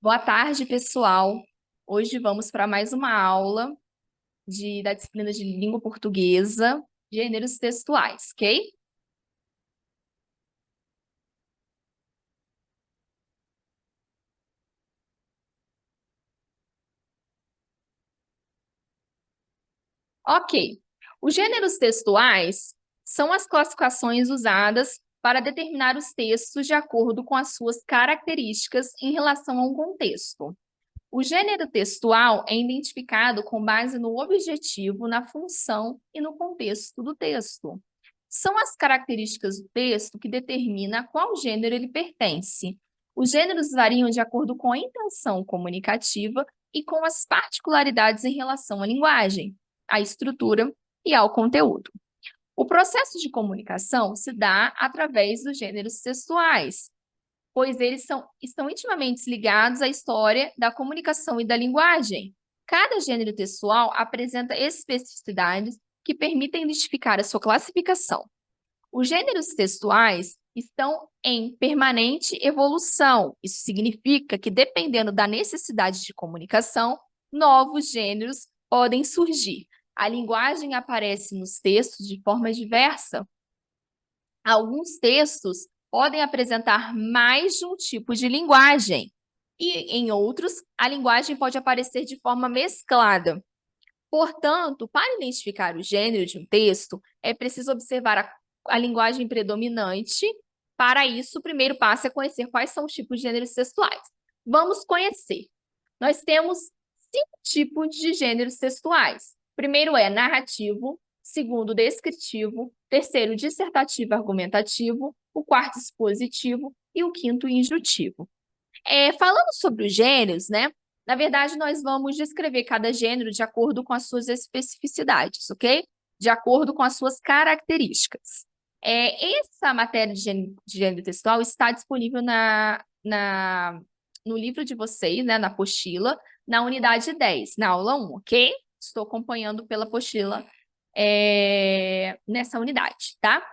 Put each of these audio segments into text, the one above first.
Boa tarde, pessoal. Hoje vamos para mais uma aula da disciplina de língua portuguesa, gêneros textuais, ok? Ok. Os gêneros textuais são as classificações usadas para determinar os textos de acordo com as suas características em relação a um contexto. O gênero textual é identificado com base no objetivo, na função e no contexto do texto. São as características do texto que determinam a qual gênero ele pertence. Os gêneros variam de acordo com a intenção comunicativa e com as particularidades em relação à linguagem, à estrutura e ao conteúdo. O processo de comunicação se dá através dos gêneros textuais, pois estão intimamente ligados à história da comunicação e da linguagem. Cada gênero textual apresenta especificidades que permitem identificar a sua classificação. Os gêneros textuais estão em permanente evolução. Isso significa que, dependendo da necessidade de comunicação, novos gêneros podem surgir. A linguagem aparece nos textos de forma diversa. Alguns textos podem apresentar mais de um tipo de linguagem, e em outros, a linguagem pode aparecer de forma mesclada. Portanto, para identificar o gênero de um texto, é preciso observar a linguagem predominante. Para isso, o primeiro passo é conhecer quais são os tipos de gêneros textuais. Vamos conhecer. Nós temos 5 tipos de gêneros textuais. Primeiro é narrativo, segundo, descritivo, terceiro, dissertativo argumentativo, o quarto, expositivo e o quinto, injuntivo. Falando sobre os gêneros, né? Na verdade, nós vamos descrever cada gênero de acordo com as suas especificidades, ok? De acordo com as suas características. Essa matéria de gênero textual está disponível no livro de vocês, né, na apostila, na unidade 10, na aula 1, ok? Estou acompanhando pela apostila nessa unidade, tá?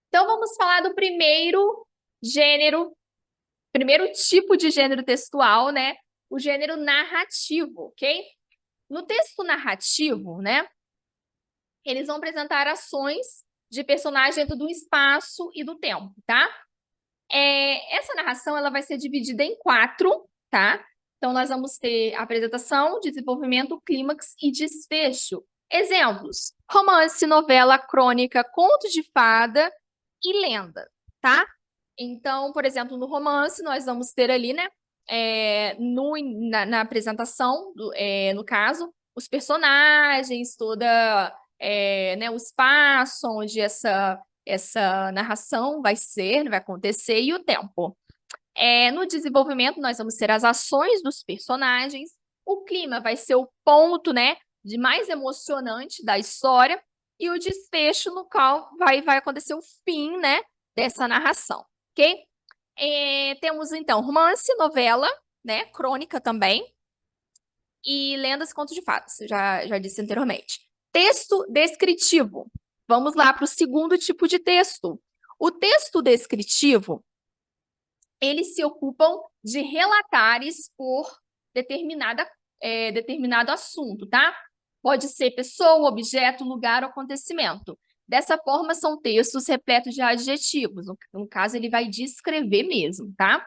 Então, vamos falar do primeiro tipo de gênero textual, né? O gênero narrativo, ok? No texto narrativo, né? Eles vão apresentar ações de personagem dentro do espaço e do tempo, tá? Essa narração ela vai ser dividida em 4, tá? Então, nós vamos ter apresentação, desenvolvimento, clímax e desfecho. Exemplos: romance, novela, crônica, conto de fada e lenda, tá? Então, por exemplo, no romance, nós vamos ter ali, né, na apresentação, no caso, os personagens, né, o espaço onde essa narração vai acontecer e o tempo. No desenvolvimento, nós vamos ter as ações dos personagens, o clima vai ser o ponto, né, de mais emocionante da história, e o desfecho no qual vai acontecer o fim, né, dessa narração, ok? Temos, então, romance, novela, né, crônica também, e lendas e contos de fadas, já disse anteriormente. Texto descritivo. Vamos lá para o segundo tipo de texto. O texto descritivo, eles se ocupam de relatares por determinado assunto, tá? Pode ser pessoa, objeto, lugar ou acontecimento. Dessa forma, são textos repletos de adjetivos. No caso, ele vai descrever mesmo, tá?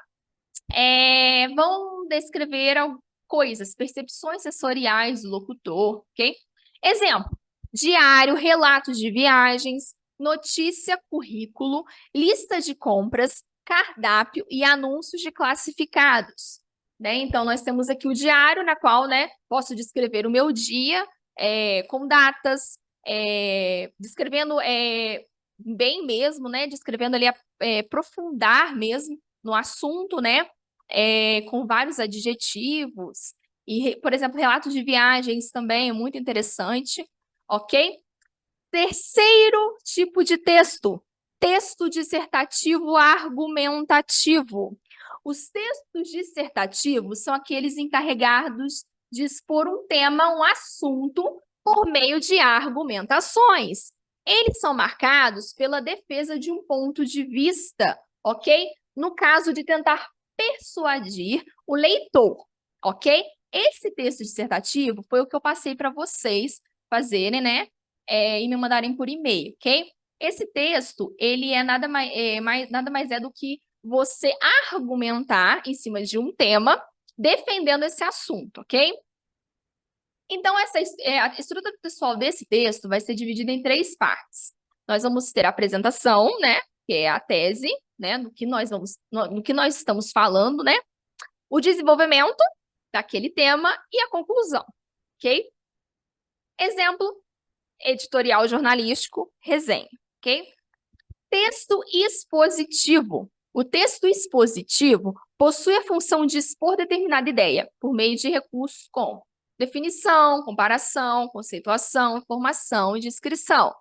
Vão descrever coisas, percepções sensoriais do locutor, ok? Exemplo: diário, relatos de viagens, notícia, currículo, lista de compras, cardápio e anúncios de classificados, né? Então, nós temos aqui o diário, na qual, né, posso descrever o meu dia, com datas, descrevendo bem mesmo, né? Descrevendo ali, aprofundar mesmo no assunto, né? Com vários adjetivos. E, por exemplo, relatos de viagens também é muito interessante, ok? Terceiro tipo de texto, texto dissertativo argumentativo. Os textos dissertativos são aqueles encarregados de expor um tema, um assunto, por meio de argumentações. Eles são marcados pela defesa de um ponto de vista, ok? No caso de tentar persuadir o leitor, ok? Esse texto dissertativo foi o que eu passei para vocês fazerem, né? E me mandarem por e-mail, ok? Esse texto, ele é nada mais é do que você argumentar em cima de um tema, defendendo esse assunto, ok? Então, a estrutura textual desse texto vai ser dividida em 3 partes. Nós vamos ter a apresentação, né? Que é a tese, né? Do que nós estamos falando, né? O desenvolvimento daquele tema e a conclusão, ok? Exemplo, editorial jornalístico, resenha, ok? Texto expositivo. O texto expositivo possui a função de expor determinada ideia por meio de recursos como definição, comparação, conceituação, informação e descrição.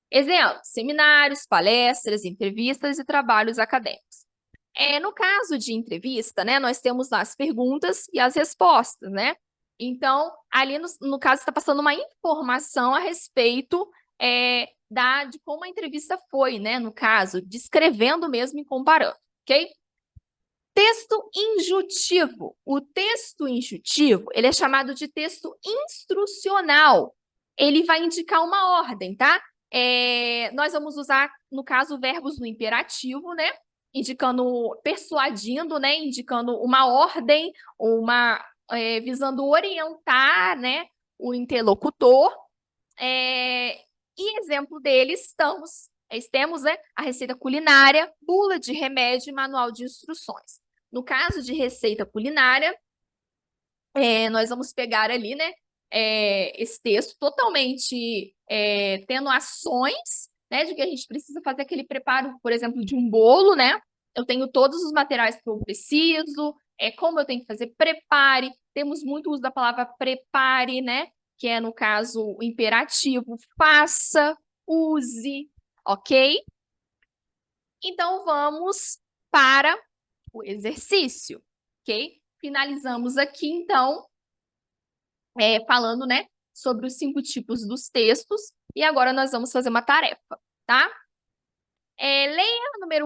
Exemplo, seminários, palestras, entrevistas e trabalhos acadêmicos. No caso de entrevista, né, nós temos lá as perguntas e as respostas, né? Então, ali no caso, está passando uma informação a respeito de como a entrevista foi, né? No caso, descrevendo mesmo e comparando, ok? Texto injutivo. O texto injutivo, ele é chamado de texto instrucional. Ele vai indicar uma ordem, tá? Nós vamos usar, no caso, verbos no imperativo, né? Persuadindo, né? Indicando uma ordem, visando orientar, né? O interlocutor. E exemplo deles temos, né, a receita culinária, bula de remédio e manual de instruções. No caso de receita culinária, nós vamos pegar ali, né, esse texto totalmente tendo ações, né, de que a gente precisa fazer aquele preparo, por exemplo, de um bolo, né? Eu tenho todos os materiais que eu preciso, como eu tenho que fazer, prepare. Temos muito uso da palavra prepare, né? Que é, no caso, o imperativo, faça, use, ok? Então, vamos para o exercício, ok? Finalizamos aqui, então, falando, né, sobre os 5 tipos dos textos, e agora nós vamos fazer uma tarefa, tá? Leia número 1.